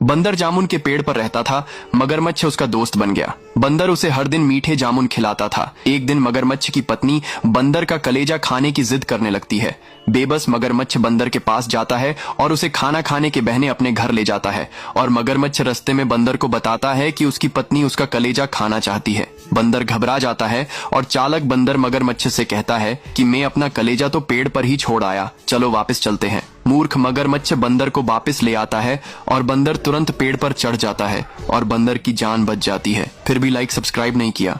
बंदर जामुन के पेड़ पर रहता था। मगरमच्छ उसका दोस्त बन गया। बंदर उसे हर दिन मीठे जामुन खिलाता था। एक दिन मगरमच्छ की पत्नी बंदर का कलेजा खाने की जिद करने लगती है। बेबस मगरमच्छ बंदर के पास जाता है और उसे खाना खाने के बहाने अपने घर ले जाता है। और मगरमच्छ रास्ते में बंदर को बताता है कि उसकी पत्नी उसका कलेजा खाना चाहती है। बंदर घबरा जाता है और चालाक बंदर मगरमच्छ से कहता है कि मैं अपना कलेजा तो पेड़ पर ही छोड़ आया, चलो वापस चलते हैं। मूर्ख मगरमच्छ बंदर को वापस ले आता है और बंदर तुरंत पेड़ पर चढ़ जाता है और बंदर की जान बच जाती है। फिर भी लाइक सब्सक्राइब नहीं किया।